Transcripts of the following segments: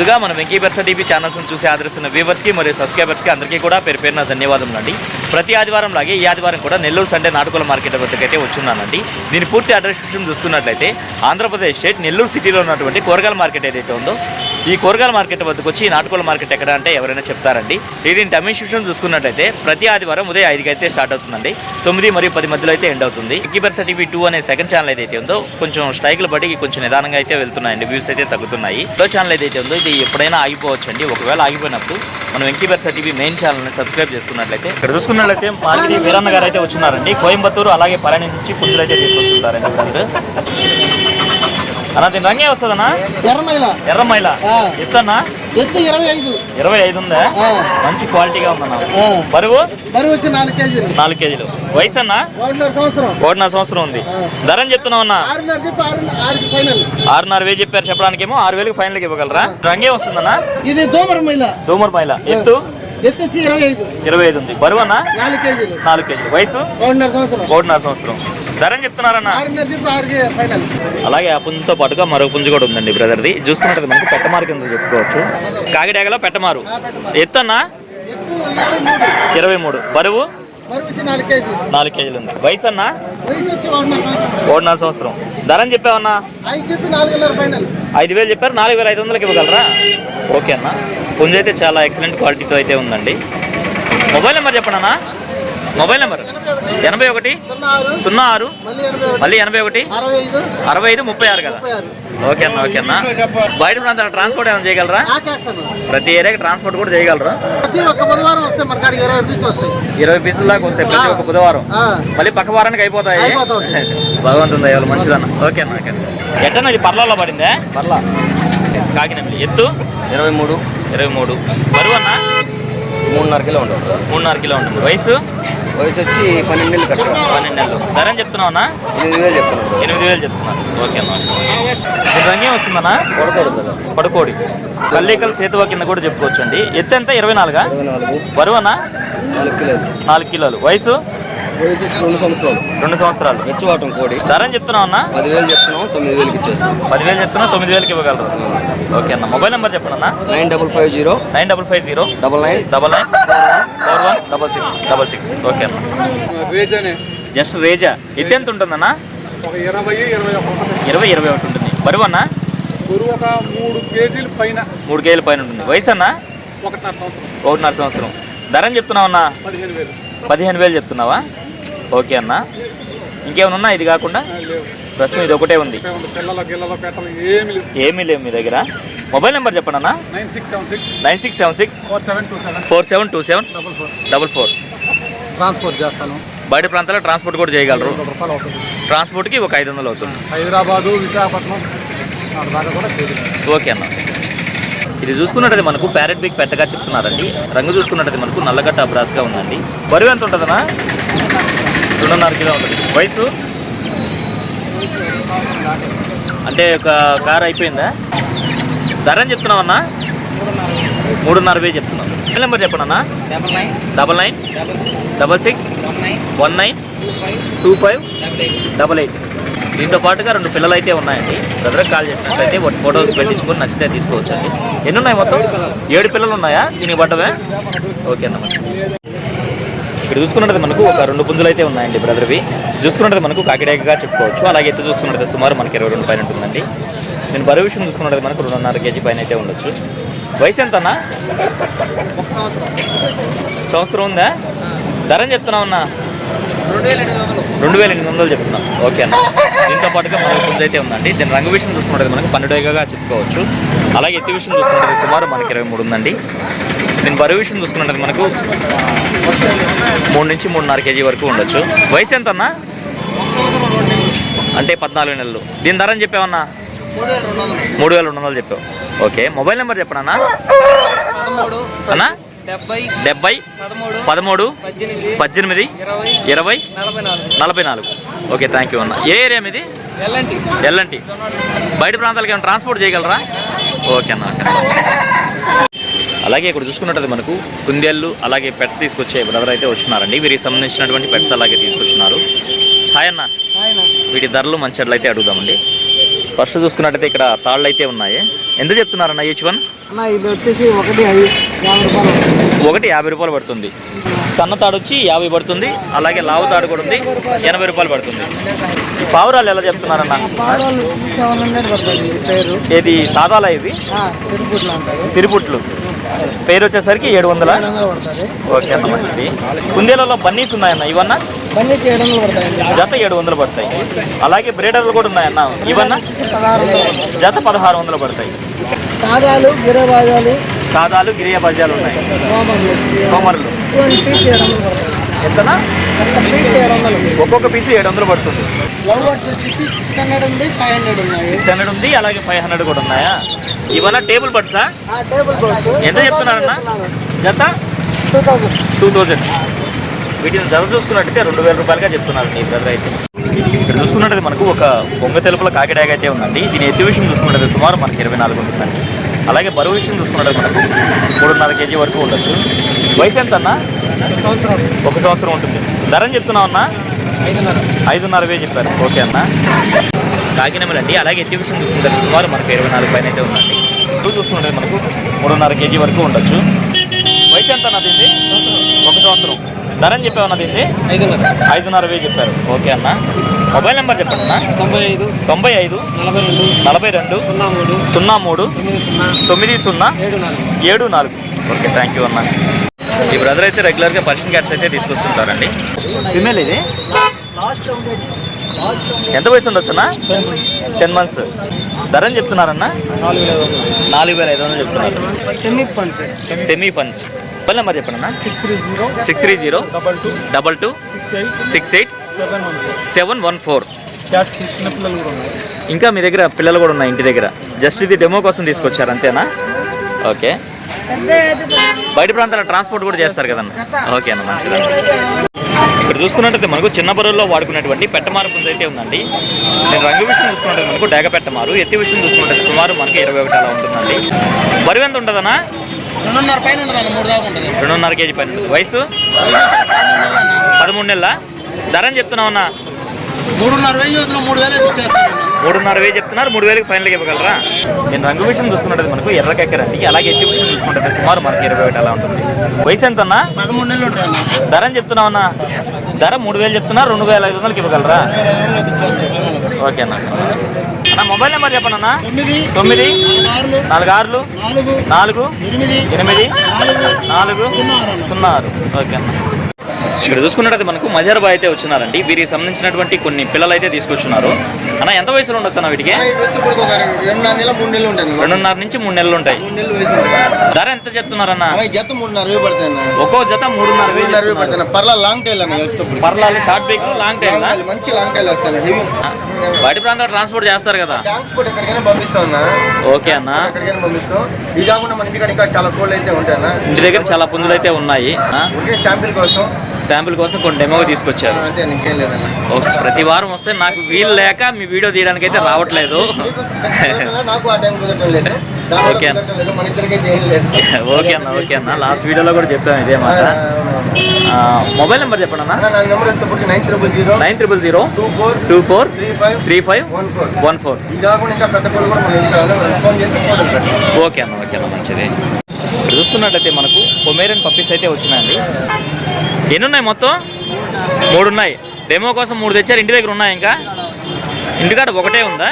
ముందుగా మన వెంకీ బర్సా టీవీ ఛానల్స్ని చూసి ఆదరిస్తున్న వ్యూవర్స్కి మరియు సబ్స్క్రైబర్స్కి అందరికీ కూడా పేరున ధన్యవాదములు అండి. ప్రతి ఆదివారం లాగే ఈ ఆదివారం కూడా నెల్లూరు సండే నాటుకోల మార్కెట్ వద్దకు అయితే వచ్చున్నానండి. దీని పూర్తి అడ్రస్ చూసుకున్నట్లయితే ఆంధ్రప్రదేశ్ స్టేట్ నెల్లూరు సిటీలో ఉన్నటువంటి కూరగాయల మార్కెట్ ఏదైతే ఉందో ఈ కూరగాయల మార్కెట్ వద్దకు వచ్చి ఈ నాటుకోల మార్కెట్ ఎక్కడ అంటే ఎవరైనా చెప్తారండి. దీని టైమింగ్ సిస్టమ్ చూసుకున్నట్లయితే ప్రతి ఆదివారం ఉదయం 5కి అయితే స్టార్ట్ అవుతుందండి. 9 మరియు 10 మధ్యలో అయితే ఎండ్ అవుతుంది. వెంకీ బర్సా టీవీ 2 అనే సెకండ్ ఛానల్ ఏదైతే ఉందో కొంచెం స్ట్రైక్లు బట్టి కొంచెం నిదానంగా అయితే వెళ్తున్నాయండి. వ్యూస్ అయితే తగ్గుతున్నాయి. ఛానల్ ఏదైతే ఉందో ఇది ఎప్పుడైనా ఆగిపోవచ్చండి. ఒకవేళ ఆగిపోయినప్పుడు మనం వెంకీ బర్సా టీవీ మెయిన్ ఛానల్ని సబ్స్క్రైబ్ చేసుకున్నట్లయితే ఇక్కడ చూసుకున్నట్లయితే మార్కెట్ వీరన్న గారు అయితే వచ్చినారండి. కోయంబత్తూరు అలాగే పళని నుంచి పుంజులు అయితే తీసుకొస్తుంటారండి. అన్న దీని రంగే వస్తుందన్నా ఎర్రమైల ఎత్తన్నా 25 ఉందా? మంచి క్వాలిటీగా ఉందన్న. బరువు వచ్చి 4 కేజీలు. వయసు అన్న 1.5 సంవత్సరం ఉంది. ధర చెప్తున్నావు అన్న 6.5 చెప్పారు. చెప్పడానికేమో 6,000కి ఫైనల్కి ఇవ్వగలరా? రంగే వస్తుందన్నా? ఇది దోమర్ మైల. ఎత్తు 25 ఉంది. బరువు అన్న 4 కేజీలు. వయసు 1.5 సంవత్సరం. ధర చెప్తున్నారన్న? అలాగే ఆ పుంజుతో పాటుగా మరో పుంజు కూడా ఉందండి బ్రదర్ది. చూసుకుంటే మనకు పెట్టమారు కింద చెప్పుకోవచ్చు. కాకిడాగలో పెట్టమారు. ఎత్తు అన్న 23. బరువు 4 కేజీలు ఉంది. వయసు అన్న 1.5 సంవత్సరం. ధర చెప్పావన్నా? 5,000 చెప్పారు. 4,500కి ఇవ్వగలరా? ఓకే అన్న. పుంజు అయితే చాలా ఎక్సలెంట్ క్వాలిటీతో అయితే ఉందండి. మొబైల్ నెంబర్ చెప్పండి అన్న. మొబైల్ నెంబర్ 81 06 మళ్ళీ 81 65 36 కదా? ఓకే అన్న. ఓకే అన్న. బయట ప్రాంతాల ట్రాన్స్పోర్ట్ ఏమైనా చేయగలరా? ప్రతి ఏరియాకి ట్రాన్స్పోర్ట్ కూడా చేయగలరా? 20 పీసుల దాకా వస్తాయి ప్రతి ఒక్క బుధవారం. మళ్ళీ పక్క వారానికి అయిపోతాయి. భగవంతుంది దయవల్ల మంచిదన్న. ఓకే అన్న. ఓకే. ఎట్టన్నా ఇది పర్లాలో పడిందే? పర్లా కాకినపల్లి. ఎత్తు 23. బరువు అన్న 3.5 కిలో ఉంటుంది. 3.5 కిలో ఉంటుంది. వయసు వచ్చి 12 నెలలు. 12 నెలలు. ధర చెప్తున్నావు అన్న? 8,000 చెప్తున్నారు. ఓకే అన్న. రంగేం వస్తుందన్నా? పడుకోడి కల్లీకల్ సేతువా కింద కూడా చెప్పుకోవచ్చు అండి. ఎత్తు ఎంత? 24. బరువు అన్న 4 కిలోలు. వయసు 2 సంవత్సరాలు. వెచ్చవాటం కోడి. ధర చెప్తున్నావు అన్న? 10,000 చెప్తున్నావు. 9,000కి ఇచ్చేస్తాం. 10,000 చెప్తున్నా. 9,000కి ఇవ్వగలరు. ఓకే అన్న. మొబైల్ నెంబర్ చెప్పండి అన్న. 9550 994166. ఓకే అన్న. జస్ట్ రేజా. ఎత్తు ఎంత ఉంటుందన్న? 20-21 ఉంటుంది. బరువు అన్న? 3 కేజీల పైన ఉంటుంది. వయసు అన్న 1.5 సంవత్సరం. ధర చెప్తున్నావు అన్న? 15,000 చెప్తున్నావా? ఓకే అన్న. ఇంకేమైనా ఉన్నా ఇది కాకుండా? ప్రస్తుతం ఇది ఒకటే ఉంది. ఏమీ లేవు మీ దగ్గర. మొబైల్ నెంబర్ చెప్పండి అన్న. 9676 472744. ట్రాన్స్పోర్ట్ చేస్తాను. బయట ప్రాంతాల్లో ట్రాన్స్పోర్ట్ కూడా చేయగలరు. ట్రాన్స్పోర్ట్కి ఒక 500 అవుతుంది. హైదరాబాదు, విశాఖపట్నం కూడా. ఓకే అన్న. ఇది చూసుకున్నట్టయితే మనకు ప్యారెట్ బిగ్ పెట్టగా చెప్తున్నారండి. రంగు చూసుకున్నట్టయితే మనకు నల్లగట్ట అబ్రాస్గా ఉందండి. బరువు ఎంత ఉంటుందన్నా? 2.5 కిలో ఉంటుంది. వయసు అంటే ఒక కారు అయిపోయిందా? ధర చెప్తున్నావు అన్న? 3.5 చెప్తున్నావు. మొబైల్ నెంబర్ చెప్పండి అన్న. 9966192588. దీంతో పాటుగా 2 పిల్లలు అయితే ఉన్నాయండి. బ్రదర్కి కాల్ చేసినట్లయితే వాటి ఫోటోస్ పెట్టించుకొని నచ్చితే తీసుకోవచ్చు అండి. ఎన్ని ఉన్నాయి మొత్తం? 7 పిల్లలు ఉన్నాయా దీనికి పడ్డవే? ఓకే అన్న. ఇక్కడ చూసుకున్నట్టు మనకు ఒక 2 పుంజులు అయితే ఉన్నాయండి బ్రదర్వి. చూసుకున్నట్టు మనకు కాకిడాకగా చెప్పుకోవచ్చు. అలాగే ఎత్తు చూసుకున్నట్టు సుమారు మనకి 22 పైన ఉంటుందండి. నేను బరువు విషయం చూసుకున్నట్టు మనకు 2.5 కేజీ పైన అయితే ఉండొచ్చు. వయసు ఎంత అన్న? 1 సంవత్సరం ఉందా? ధర చెప్తున్నావు అన్న? 2,800 చెప్తున్నాం. ఓకే అన్న. దీంతో పాటుగా మరో పుంజు అయితే ఉందండి. దీని రంగు విషయం చూసుకున్నట్టు మనకు 12గా చెప్పుకోవచ్చు. అలాగే ఎత్తు విషయం చూసుకున్నట్టు సుమారు మనకి 23 ఉందండి. దీని బరువు విషయం చూసుకున్నట్టు మనకు 3 నుంచి 3.5 కేజీ వరకు ఉండొచ్చు. వయసు ఎంత అన్న? అంటే 14 నెలలు. దీని ధర అని చెప్పావన్నా? 3,200 చెప్పావు. ఓకే. మొబైల్ నెంబర్ చెప్పండి అన్న. 70 13 18 20 44. ఓకే. థ్యాంక్ యూ అన్న. ఏ ఏరియా మీది? ఎల్లంటి. బయట ప్రాంతాలకు ఏమైనా ట్రాన్స్పోర్ట్ చేయగలరా? ఓకే అన్న. ఓకే. అలాగే ఇక్కడ చూసుకున్నట్టు మనకు కుందేళ్ళు అలాగే పెట్స్ తీసుకొచ్చే బ్రదర్ అయితే వచ్చినారండి. వీరికి సంబంధించినటువంటి పెట్స్ అలాగే తీసుకొచ్చినారు. హాయ్ అన్న. వీటి ధరలు మంచి అయితే అడుగుదామండి. ఫస్ట్ చూసుకున్నట్టయితే ఇక్కడ తాళ్ళు అయితే ఉన్నాయి. ఎంత చెప్తున్నారన్న ఈచ్ వన్? అన్న ఇది వచ్చేసి 150 రూపాయలు. ఒకటి 50 రూపాయలు పడుతుంది. సన్న తాడు వచ్చి 50 పడుతుంది. అలాగే లావు తాడు కూడా ఉంది, 80 రూపాయలు పడుతుంది. ఈ పావురాలు ఎలా చెప్తున్నారన్న? పావురాలు 700 పడుతుంది పేరు. ఏది సాదాలా ఇవి? సిరిపుట్లు అంటారు. సిరిపుట్లు పేరు వచ్చేసరికి 700. 700 పడుతుంది. ఓకే అన్న, మంచిది. కుందేలలో బన్నీస్ ఉన్నాయన్న, ఇవన్నా బన్నీ 700 పడతాయండి. జత 700 పడతాయి. అలాగే బ్రీడర్లు కూడా ఉన్నాయన్న, ఇవన్నా 1600. జత 1600 పడతాయి. సాదాలు గిరబాజాలు సాదాలు గిరియ బజాలు ఉన్నాయి. కోమర్లు పీస్ 700 పడతాయి. ఎంతనా? పీస్ 700. ఒక్కొక్క పీసు 700 పడుతుంది. లవ్ బర్డ్స్ వచ్చేసి 600 ఉంది, 500 ఉన్నాయి. 600 ఉంది, అలాగే 500 కూడా ఉన్నాయా? ఇవన్నా టేబుల్ బర్డ్సా? టేబుల్ బర్డ్స్ ఎంత చెప్తున్నారన్న? జత 2000. 2000. వీటిని జత చూసుకున్నట్టయితే 2000 రూపాయలుగా చెప్తున్నారు ఈ బ్రదర్ అయితే. ఇక్కడ చూసుకున్నట్టయితే మనకు ఒక బొంగ తెలుపుల కాకిడాగ అయితే ఉందండి. దీని ఎత్తు విషయం చూసుకున్నట్టు సుమారు మనకి 24 ఉంటుందండి. అలాగే బరువు విషయం చూసుకున్నట్టు మనకు 3.5 కేజీ వరకు ఉండొచ్చు. వయసు ఎంత అన్న? 1 సంవత్సరం ఉంటుంది. ధర అని చెప్తున్నావు అన్న? 5,500 చెప్పారు. ఓకే అన్న. కాకినెమలండి. అలాగే ఎత్తు విషయం చూసుకుంటే సుమారు మనకు 24 పైన అయితే ఉందండి. ఇప్పుడు చూసుకుంటే మనకు 3.5 కేజీ వరకు ఉండొచ్చు. వయసు ఎంత అన్నది? 1 సంవత్సరం. ధర అని చెప్పావు అన్నది? 5,500 చెప్పారు. ఓకే అన్న. మొబైల్ నెంబర్ చెప్పండి అన్న. 95 95 42 03 90 74. ఓకే, థ్యాంక్ యూ అన్న. ఈ బ్రదర్ అయితే రెగ్యులర్గా పర్షియన్ క్యాట్స్ అయితే తీసుకొస్తుంటారండి. ఫిమేల్ ఇది ఎంత వయసు ఉండొచ్చు అన్న? 10 months. ధర అని చెప్తున్నారన్న? 4,500 చెప్తున్నారు. Semi punch. మొబైల్ నెంబర్ చెప్పండి అన్న. 630 22 68 714. ఇంకా మీ దగ్గర పిల్లలు కూడా ఉన్నాయి ఇంటి దగ్గర? జస్ట్ ఇది డెమో కోసం తీసుకొచ్చారు అంతేనా? ఓకే. బయట ప్రాంతాల ట్రాన్స్పోర్ట్ కూడా చేస్తారు కదన్న? ఓకే అన్న, మంచిది. ఇక్కడ చూసుకున్నట్టయితే మనకు చిన్న బరువుల్లో వాడుకునేటువంటి పెట్టమారు పుంజ అయితే ఉందండి. నేను రంగు విషయం చూసుకున్నట్టు మనకు డేగ పెట్టమారు. ఎత్తి విషయం చూసుకున్నట్టు సుమారు మనకి 21 అలా ఉంటుందండి. బరువు ఎంత ఉంటుందన్నా? 2.5 పైన ఉంటుంది. 3 దాకా ఉంటుంది. 2.5 కేజీ పైన. వయసు 13 నెలల. ధర అని చెప్తున్నామన్నా? 3,500 చెప్తున్నారు. 3,000 ఫైనల్గా ఇవ్వగలరా? నేను రంగు విషయం చూసుకున్నట్టు మనకు ఎర్రకెక్కరండి. అలాగే ఎత్తి విషయం చూసుకుంటే సుమారు మనకి 21 అలా ఉంటుంది. వయసు ఎంత అన్నా? 13 నెలలు ఉంటాయి. ధర అని చెప్తున్నామన్నా? ధర 3,000 చెప్తున్నారు. 2,500కి ఇవ్వగలరా? ఓకే అన్న. అన్న మొబైల్ నెంబర్ చెప్పండి అన్న. 9 46 4 8 4 0. ఓకే అన్న. ఇక్కడ చూసుకున్నట్టయితే మనకు మజర్బాయ్ అయితే వచ్చినారండి. వీరికి సంబంధించినటువంటి కొన్ని పిల్లలు అయితే తీసుకొచ్చున్నారు. అన్న ఎంత వయసులో ఉండొచ్చు అన్న వీటికి? 2.5 నుంచి 3 నెలలు ఉంటాయి. ధర ఎంత చెప్తున్నారన్న? జత 3.5 పడతాయి. ఒక్కో జత 3.5 పడతాయి. పర్లా లాంగ్ టైల్ అన్న. పర్లాలు షార్ట్ బైక్ లాంగ్ టైల్ మంచి లాంగ్ టైల్ వస్తాయి. బయట ప్రాంతాల్లో ట్రాన్స్పోర్ట్ చేస్తారు కదా? ట్రాన్స్పోర్ట్ ఎక్కడికైనా పంపిస్తాం అన్న. ఓకే అన్న. ఎక్కడికైనా పంపిస్తాం. ఇది కాకుండా మన ఇంటికాడ ఇంకా చాలా కోళ్ళు అయితే ఉంటాయి అన్న. ఇంటి దగ్గర చాలా పుంజులు అయితే ఉన్నాయి. శాంపిల్ కోసం కొన్ని డెమో తీసుకొచ్చారు. ఓకే, ప్రతి వారం వస్తే నాకు వీలు లేక మీ వీడియో తీయడానికి అయితే రావట్లేదు. ఓకే అన్న. ఓకే అన్న. ఓకే అన్న. లాస్ట్ వీడియోలో కూడా చెప్పాము ఇదే మాట. మొబైల్ నెంబర్ చెప్పండి అన్న. 900 24 35 14. ఓకే అన్న. ఓకే అన్న, మంచిది. ఇక్కడ చూస్తున్నట్టయితే మనకు పొమేరియన్ పప్పీస్ అయితే వచ్చినాయండి. ఎన్ని ఉన్నాయి మొత్తం? 3 ఉన్నాయి. డెమో కోసం 3 తెచ్చారు. ఇంటి దగ్గర ఉన్నాయి. ఇంకా ఇంటికాడ ఒకటే ఉందా?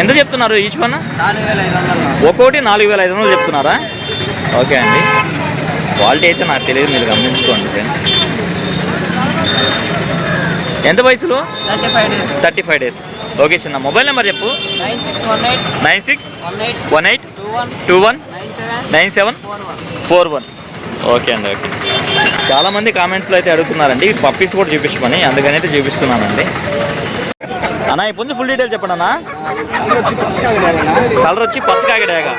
ఎంత చెప్తున్నారు ఈచ్ వన్? 4,500 చెప్తున్నారా? ఓకే అండి. క్వాలిటీ అయితే నాకు తెలియదు, మీరు గమనించుకోండి ఫ్రెండ్స్. ఎంత వయసులో? 35 days. ఓకే చిన్న. మొబైల్ నెంబర్ చెప్పు. 9618 21 97 41. ఓకే అండి. ఓకే. చాలామంది కామెంట్స్లో అయితే అడుగుతున్నారండి పప్పీస్ కూడా చూపించమని, అందుకని అయితే చూపిస్తున్నానండి. అన్న ఈ పుంజు ఫుల్ డీటెయిల్ చెప్పండి అన్న. కలర్ వచ్చి పచ్చకాకిడాగా.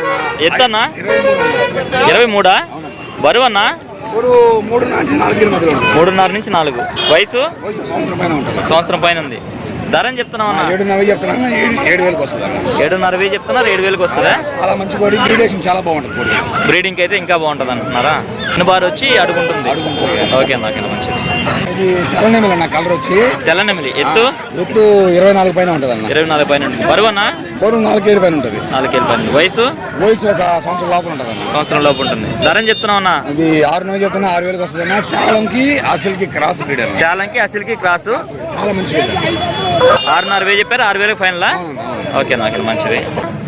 ఎంత అన్న? 23. బరువు అన్న? 3.5 నుంచి 4. వయసు? సంవత్సరం పైన ఉంది. ధర అని చెప్తున్నావు అన్న? 7,500 చెప్తున్నా. 7,000 వస్తుంది. 7,500 చెప్తున్నారు. 7,000 వస్తుందా? చాలా మంచి కోడి. బ్రీడేషన్ చాలా బాగుంటుంది. బ్రీడింగ్ అయితే ఇంకా బాగుంటుంది అంటున్నారా? బార్ వచ్చి అడుగుంటుంది. ఓకే అన్న. ఓకే మంచిది. ఇది తెల్లనేమిలి అన్న కలర్ వచ్చి తెల్ల నెమిలి ఎత్తు 24 పైన ఉంటుంది అన్న. 24 పైన ఉంటుంది. బరువన్నా బరువు 4 కేజీ పైన ఉంటుంది. 4 కేజీ పైన. వయసు వయసు ఒక సంవత్సరం లోపల ఉంటుంది అన్న. సంవత్సరం లోపు ఉంటుంది. ధర చెప్తున్నావు అన్న? ఇది 6 నెలలు చెప్తున్నా 6,000 వస్తుంది అన్న. శాలంకి అసలుకి క్రాస్ బ్రీడ్ అన్న. శాలంకి అసలుకి క్రాసు చాలా మంచి బ్రీడ్. 6,500 చెప్పారు. 6,000 ఫైనలా? ఓకే నాకు మంచిది.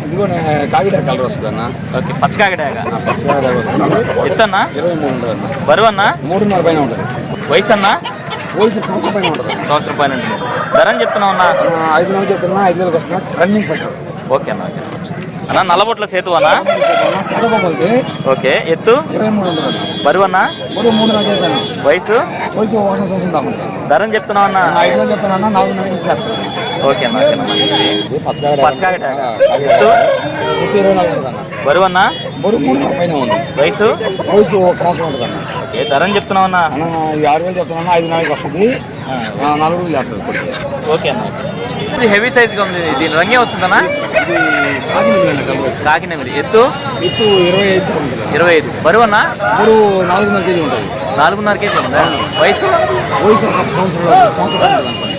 ఇదిగో కాకిడాక కలర్ వస్తుంది అన్న. ఓకే పచ్చకాగడాక పచ్చికాకిడాక వస్తుంది. ఎత్తన్నా? 23 ఉంటుంది అన్న. బరువు అన్న? 3.5 పైన ఉంటుంది. వయసు అన్న? వయసు సంవత్సరం పైన ఉంటుంది. సంవత్సరం పైన ఉంటుంది. ధర చెప్తున్నావు అన్న? 5 నెలలు చెప్తున్నా 5,000 వస్తుంది. Running first. ఓకే అన్న. ఓకే అన్న నల్లబొట్ల సేతు అన్న? తెల్లబొమ్మలకి ఓకే. ఎత్తు? 23 ఉంటుంది అన్న. బరువు అన్న? బరువు 3.5 పైన. వయసు? వయసు 1 సంవత్సరం దాకా ఉంటుంది. ధర చెప్తున్నావు అన్న? 5 నెలలు చెప్తున్నా 4 నెలలు ఇచ్చేస్తాను. ఓకే అన్న. ఓకే అన్న మంచిది. పచ్చకాగడాక. ఎత్తు? 24 ఉంటుంది అన్న. బరువు అన్న? బరువు 3.5 పైన ఉంది. వయసు? వయసు 1 సంవత్సరం ఉంటుంది అన్న. ఏ ధర చెప్తున్నావు అన్న? అన్న ఇది 6,000 చెప్తున్నా 5 నెలలకి వస్తుంది. 4 రోజులు వేస్తుంది కొద్దిగా. ఓకే అన్న. ఇది హెవీ సైజ్గా ఉంది. దీని రంగే వస్తుందన్నా? ఇది కాకినాడ అన్న కలర్ వచ్చి. కాకినమిలి. ఎత్తు? ఎత్తు 25 ఉంటుంది. 25. బరువు అన్న? బరువు 4.5 కేజీ ఉంటుంది. 4.5 కేజీ ఉందా? వయసు? వయసు 1 సంవత్సరం ఉంటుంది అనుకోండి.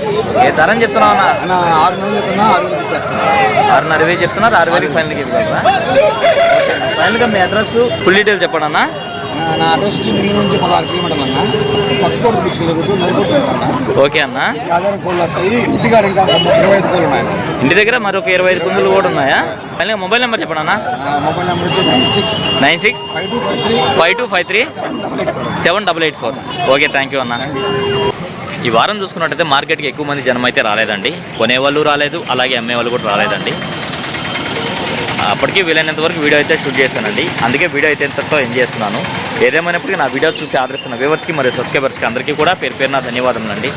ఏ ధర చెప్తున్నావు అన్న? అన్న 6 నెలలు చెప్తున్నా 6,000 ఇచ్చేస్తాను. 6,500 చెప్తున్నారు. 6,000 ఫైనల్కి ఇవ్వగలరా? ఫైనల్గా మీ అడ్రస్ ఫుల్ డీటెయిల్ చెప్పండి అన్న. నా అడ్రస్ వచ్చి నెల్లూరు నుంచి 16 కిలోమీటర్లు అన్న. కొత్తకోట పిచ్చుకెళ్ళి నలుగురు. ఓకే అన్న. ఆధారం కోళ్ళు వస్తాయి. ఇంటికాడ ఇంకా 25 కోళ్ళు ఉన్నాయి. ఇంటి దగ్గర మరొక 25 కుందులు కూడా ఉన్నాయా? ఫైనల్గా మొబైల్ నెంబర్ చెప్పండి అన్న. మొబైల్ నెంబర్ వచ్చి 96 5253 7884. ఓకే థ్యాంక్ యూ అన్న. ఈ వారం చూసుకున్నట్టయితే మార్కెట్కి ఎక్కువ మంది జనం అయితే రాలేదండి. కొనేవాళ్ళు రాలేదు, అలాగే అమ్మేవాళ్ళు కూడా రాలేదండి. అప్పటికీ వీలైనంత వరకు వీడియో అయితే షూట్ చేశానండి. అందుకే వీడియో అయితే ఎంతతో ఎంజాయ్ చేస్తున్నాను. ఏదేమైనప్పటికీ నా వీడియో చూసి ఆదరిస్తున్న వ్యూవర్స్కి మరియు సబ్స్క్రైబర్స్కి అందరికీ కూడా పేరు పేరున ధన్యవాదములండి.